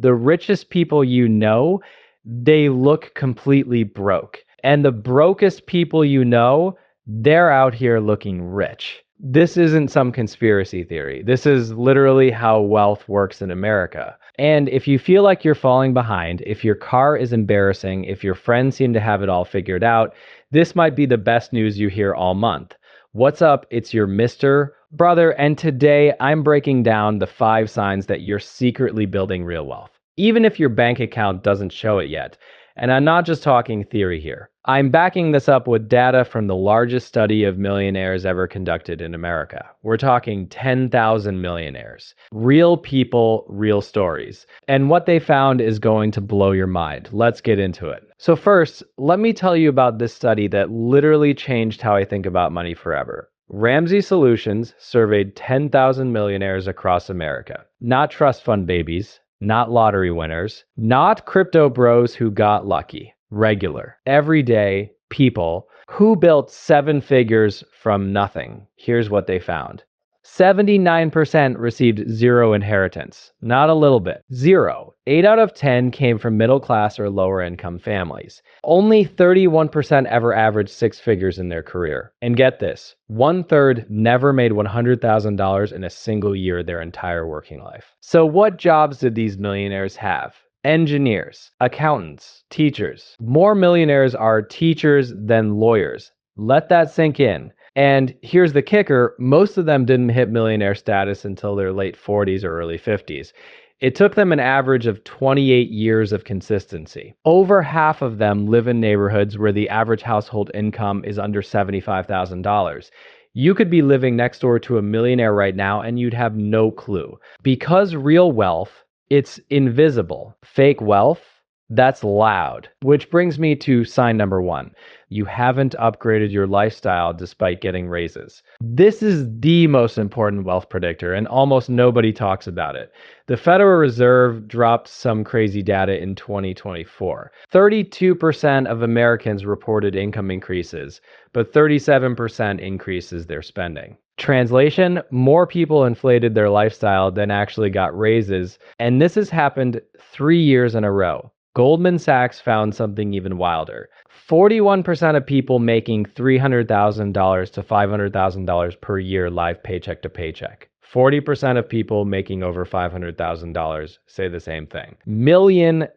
the richest people you know, they look completely broke. And the brokest people you know, they're out here looking rich. This isn't some conspiracy theory. This is literally how wealth works in America. And if you feel like you're falling behind, if your car is embarrassing, if your friends seem to have it all figured out, this might be the best news you hear all month. What's up? It's your Mr. Brother, and today I'm breaking down the 5 signs that you're secretly building real wealth, even if your bank account doesn't show it yet. And I'm not just talking theory here. I'm backing this up with data from the largest study of millionaires ever conducted in America. We're talking 10,000 millionaires. Real people, real stories. And what they found is going to blow your mind. Let's get into it. So first, let me tell you about this study that literally changed how I think about money forever. Ramsey Solutions surveyed 10,000 millionaires across America. Not trust fund babies, not lottery winners, not crypto bros who got lucky. Regular, everyday people who built 7 figures from nothing. Here's what they found. 79% received 0 inheritance. Not a little bit. 0. 8 out of 10 came from middle class or lower income families. Only 31% ever averaged 6 figures in their career. And get this, 1/3 never made $100,000 in a single year their entire working life. So what jobs did these millionaires have? Engineers, accountants, teachers. More millionaires are teachers than lawyers. Let that sink in. And here's the kicker, most of them didn't hit millionaire status until their late 40s or early 50s. It took them an average of 28 years of consistency. Over half of them live in neighborhoods where the average household income is under $75,000. You could be living next door to a millionaire right now and you'd have no clue. Because real wealth, it's invisible. Fake wealth, that's loud. Which brings me to sign number 1. You haven't upgraded your lifestyle despite getting raises. This is the most important wealth predictor, and almost nobody talks about it. The Federal Reserve dropped some crazy data in 2024. 32% of Americans reported income increases, but 37% increases their spending. Translation, more people inflated their lifestyle than actually got raises, and this has happened 3 years in a row. Goldman Sachs found something even wilder. 41% of people making $300,000 to $500,000 per year live paycheck to paycheck. 40% of people making over $500,000 say the same thing. $1 million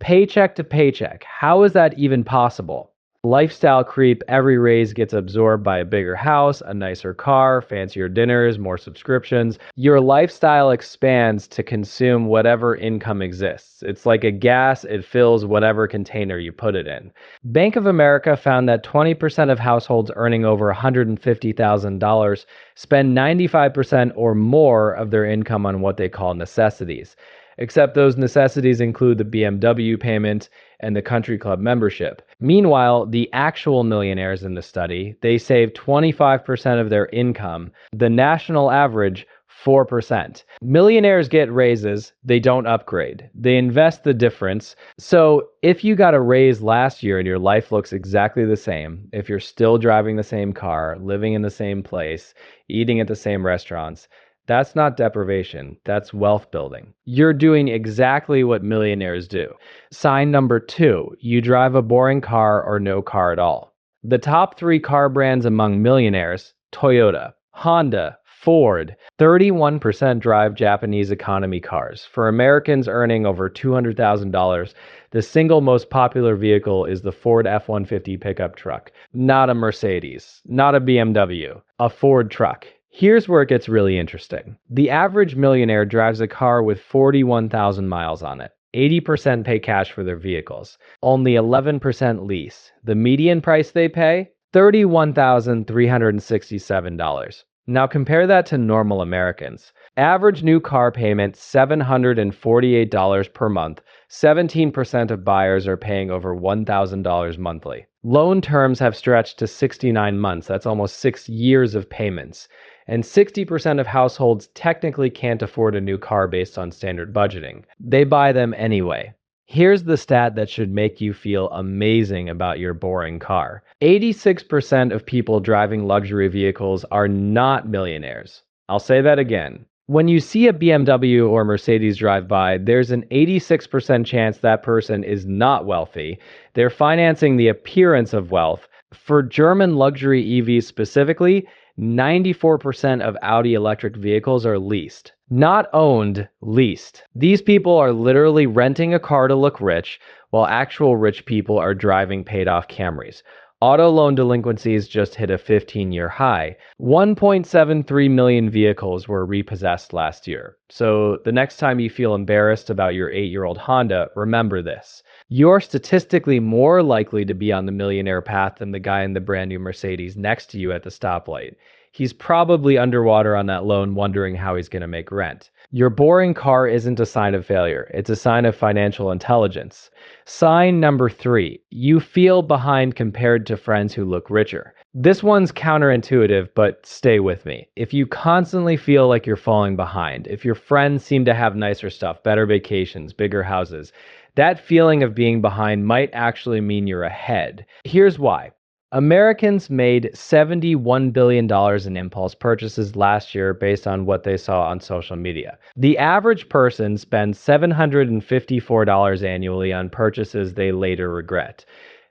paycheck to paycheck. How is that even possible? Lifestyle creep, every raise gets absorbed by a bigger house, a nicer car, fancier dinners, more subscriptions. Your lifestyle expands to consume whatever income exists. It's like a gas, it fills whatever container you put it in. Bank of America found that 20% of households earning over $150,000 spend 95% or more of their income on what they call necessities. Except those necessities include the BMW payment and the country club membership. Meanwhile, the actual millionaires in the study, they save 25% of their income. The national average, 4%. Millionaires get raises, they don't upgrade. They invest the difference. So if you got a raise last year and your life looks exactly the same, if you're still driving the same car, living in the same place, eating at the same restaurants, that's not deprivation, that's wealth building. You're doing exactly what millionaires do. Sign number 2, you drive a boring car or no car at all. The top 3 car brands among millionaires, Toyota, Honda, Ford, 31% drive Japanese economy cars. For Americans earning over $200,000, the single most popular vehicle is the Ford F-150 pickup truck. Not a Mercedes, not a BMW, a Ford truck. Here's where it gets really interesting. The average millionaire drives a car with 41,000 miles on it. 80% pay cash for their vehicles. Only 11% lease. The median price they pay? $31,367. Now compare that to normal Americans. Average new car payment, $748 per month. 17% of buyers are paying over $1,000 monthly. Loan terms have stretched to 69 months. That's almost 6 years of payments. And 60% of households technically can't afford a new car based on standard budgeting. They buy them anyway. Here's the stat that should make you feel amazing about your boring car. 86% of people driving luxury vehicles are not millionaires. I'll say that again. When you see a BMW or Mercedes drive by, there's an 86% chance that person is not wealthy. They're financing the appearance of wealth. For German luxury EVs specifically, 94% of Audi electric vehicles are leased. Not owned, leased. These people are literally renting a car to look rich, while actual rich people are driving paid off Camrys. Auto loan delinquencies just hit a 15-year high. 1.73 million vehicles were repossessed last year. So the next time you feel embarrassed about your 8-year-old Honda, remember this. You're statistically more likely to be on the millionaire path than the guy in the brand new Mercedes next to you at the stoplight. He's probably underwater on that loan wondering how he's going to make rent. Your boring car isn't a sign of failure. It's a sign of financial intelligence. Sign number 3, you feel behind compared to friends who look richer. This one's counterintuitive, but stay with me. If you constantly feel like you're falling behind, if your friends seem to have nicer stuff, better vacations, bigger houses, that feeling of being behind might actually mean you're ahead. Here's why. Americans made $71 billion in impulse purchases last year based on what they saw on social media. The average person spends $754 annually on purchases they later regret,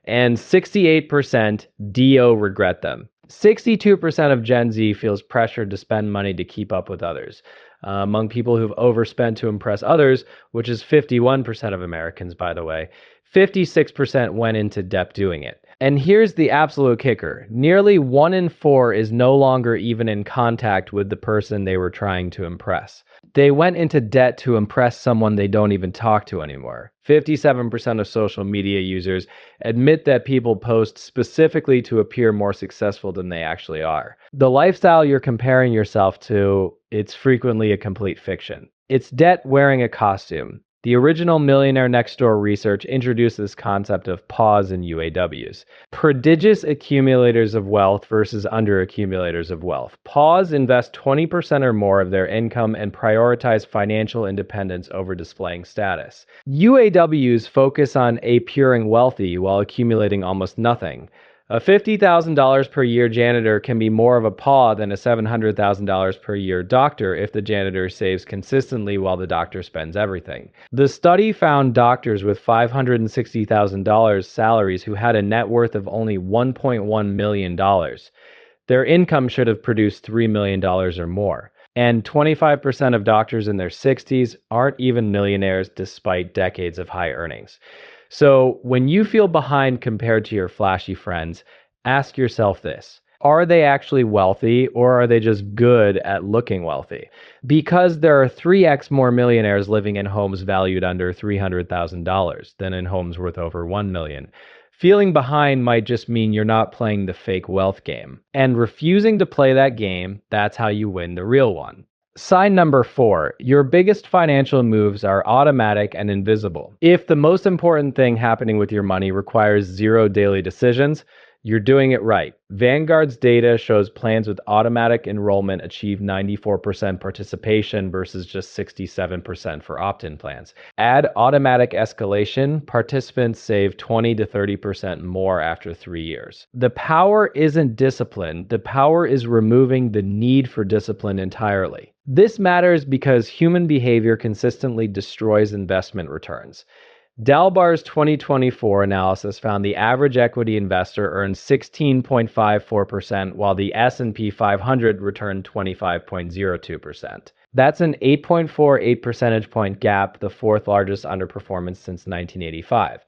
and 68% DO regret them. 62% of Gen Z feels pressured to spend money to keep up with others. Among people who've overspent to impress others, which is 51% of Americans, by the way, 56% went into debt doing it. And here's the absolute kicker. Nearly 1 in 4 is no longer even in contact with the person they were trying to impress. They went into debt to impress someone they don't even talk to anymore. 57% of social media users admit that people post specifically to appear more successful than they actually are. The lifestyle you're comparing yourself to, it's frequently a complete fiction. It's debt wearing a costume. The original Millionaire Next Door research introduced this concept of pause in UAWs. Prodigious accumulators of wealth versus underaccumulators of wealth. Pause invest 20% or more of their income and prioritize financial independence over displaying status. UAWs focus on appearing wealthy while accumulating almost nothing. A $50,000 per year janitor can be more of a paw than a $700,000 per year doctor if the janitor saves consistently while the doctor spends everything. The study found doctors with $560,000 salaries who had a net worth of only $1.1 million. Their income should have produced $3 million or more. And 25% of doctors in their 60s aren't even millionaires despite decades of high earnings. So when you feel behind compared to your flashy friends, ask yourself this. Are they actually wealthy, or are they just good at looking wealthy? Because there are 3x more millionaires living in homes valued under $300,000 than in homes worth over $1 million. Feeling behind might just mean you're not playing the fake wealth game. And refusing to play that game, that's how you win the real one. Sign number 4, your biggest financial moves are automatic and invisible. If the most important thing happening with your money requires 0 daily decisions, you're doing it right. Vanguard's data shows plans with automatic enrollment achieve 94% participation versus just 67% for opt-in plans. Add automatic escalation, participants save 20 to 30% more after 3 years. The power isn't discipline. The power is removing the need for discipline entirely. This matters because human behavior consistently destroys investment returns. Dalbar's 2024 analysis found the average equity investor earned 16.54%, while the S&P 500 returned 25.02%. That's an 8.48 percentage point gap, the 4th largest underperformance since 1985.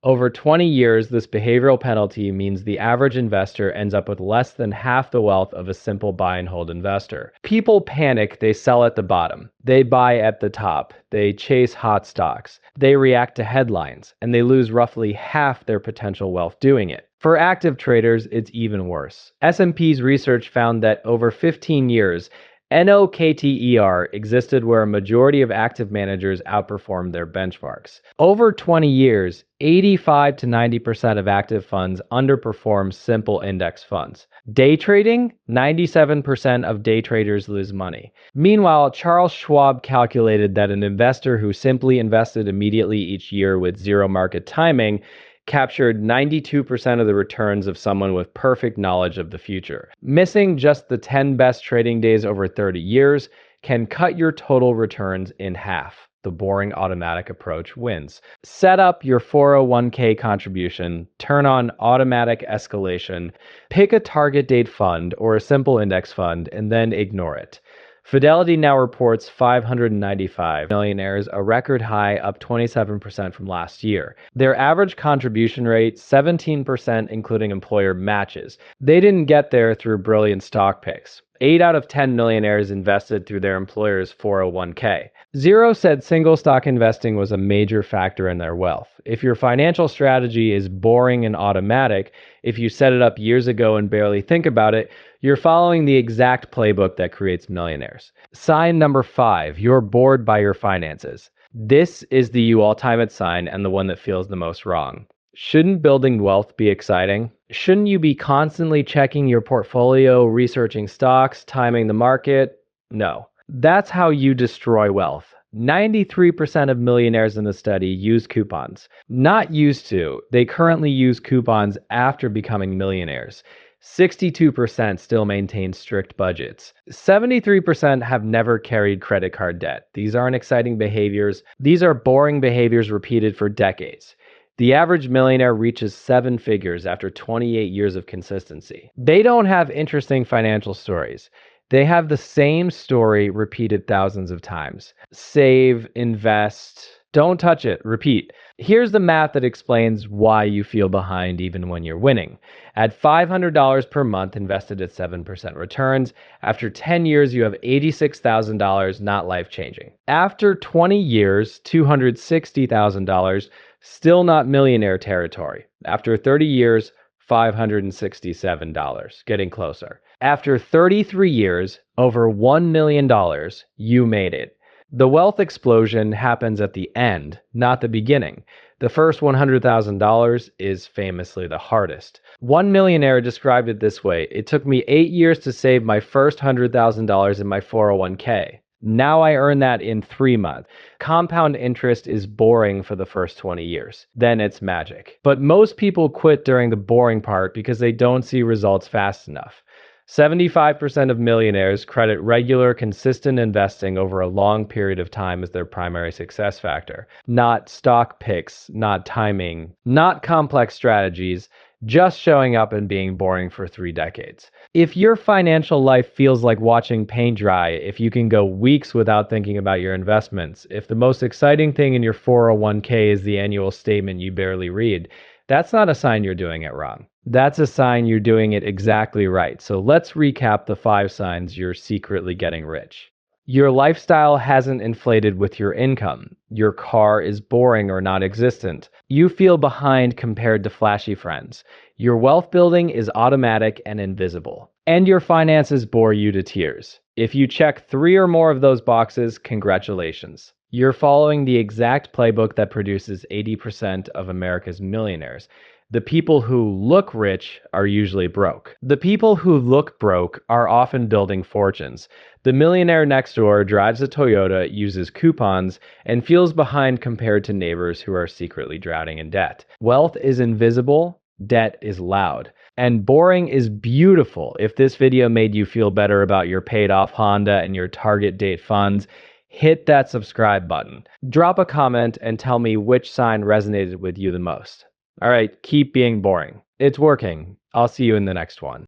Over 20 years, this behavioral penalty means the average investor ends up with less than half the wealth of a simple buy and hold investor. People panic, they sell at the bottom. They buy at the top. They chase hot stocks. They react to headlines, and they lose roughly half their potential wealth doing it. For active traders, it's even worse. S&P's research found that over 15 years, NOKTER existed where a majority of active managers outperformed their benchmarks. Over 20 years, 85 to 90% of active funds underperform simple index funds. Day trading, 97% of day traders lose money. Meanwhile, Charles Schwab calculated that an investor who simply invested immediately each year with zero market timing captured 92% of the returns of someone with perfect knowledge of the future. Missing just the 10 best trading days over 30 years, can cut your total returns in half. The boring automatic approach wins. Set up your 401k contribution, turn on automatic escalation, pick a target date fund or a simple index fund, and then ignore it. Fidelity now reports 595 millionaires, a record high, up 27% from last year. Their average contribution rate, 17%, including employer matches. They didn't get there through brilliant stock picks. 8 out of 10 millionaires invested through their employer's 401k. Zero said single stock investing was a major factor in their wealth. If your financial strategy is boring and automatic, if you set it up years ago and barely think about it, you're following the exact playbook that creates millionaires. Sign number 5, you're bored by your finances. This is the ultimate sign and the one that feels the most wrong. Shouldn't building wealth be exciting? Shouldn't you be constantly checking your portfolio, researching stocks, timing the market? No. That's how you destroy wealth. 93% of millionaires in the study use coupons. Not used to. They currently use coupons after becoming millionaires. 62% still maintain strict budgets. 73% have never carried credit card debt. These aren't exciting behaviors. These are boring behaviors repeated for decades. The average millionaire reaches 7 figures after 28 years of consistency. They don't have interesting financial stories. They have the same story repeated thousands of times. Save, invest, don't touch it, repeat. Here's the math that explains why you feel behind even when you're winning. At $500 per month invested at 7% returns, after 10 years you have $86,000, not life-changing. After 20 years, $260,000, still not millionaire territory. After 30 years, $567, getting closer. After 33 years, over $1 million, you made it. The wealth explosion happens at the end, not the beginning. The first $100,000 is famously the hardest. One millionaire described it this way: it took me 8 years to save my first $100,000 in my 401k. Now I earn that in 3 months. Compound interest is boring for the first 20 years. Then it's magic. But most people quit during the boring part because they don't see results fast enough. 75% of millionaires credit regular, consistent investing over a long period of time as their primary success factor. Not stock picks, not timing, not complex strategies, just showing up and being boring for 3 decades. If your financial life feels like watching paint dry, if you can go weeks without thinking about your investments, if the most exciting thing in your 401k is the annual statement you barely read, that's not a sign you're doing it wrong. That's a sign you're doing it exactly right. So let's recap the 5 signs you're secretly getting rich. Your lifestyle hasn't inflated with your income. Your car is boring or non-existent. You feel behind compared to flashy friends. Your wealth building is automatic and invisible. And your finances bore you to tears. If you check 3 or more of those boxes, congratulations. You're following the exact playbook that produces 80% of America's millionaires. The people who look rich are usually broke. The people who look broke are often building fortunes. The millionaire next door drives a Toyota, uses coupons, and feels behind compared to neighbors who are secretly drowning in debt. Wealth is invisible, debt is loud. And boring is beautiful. If this video made you feel better about your paid off Honda and your target date funds, hit that subscribe button. Drop a comment and tell me which sign resonated with you the most. All right, keep being boring. It's working. I'll see you in the next one.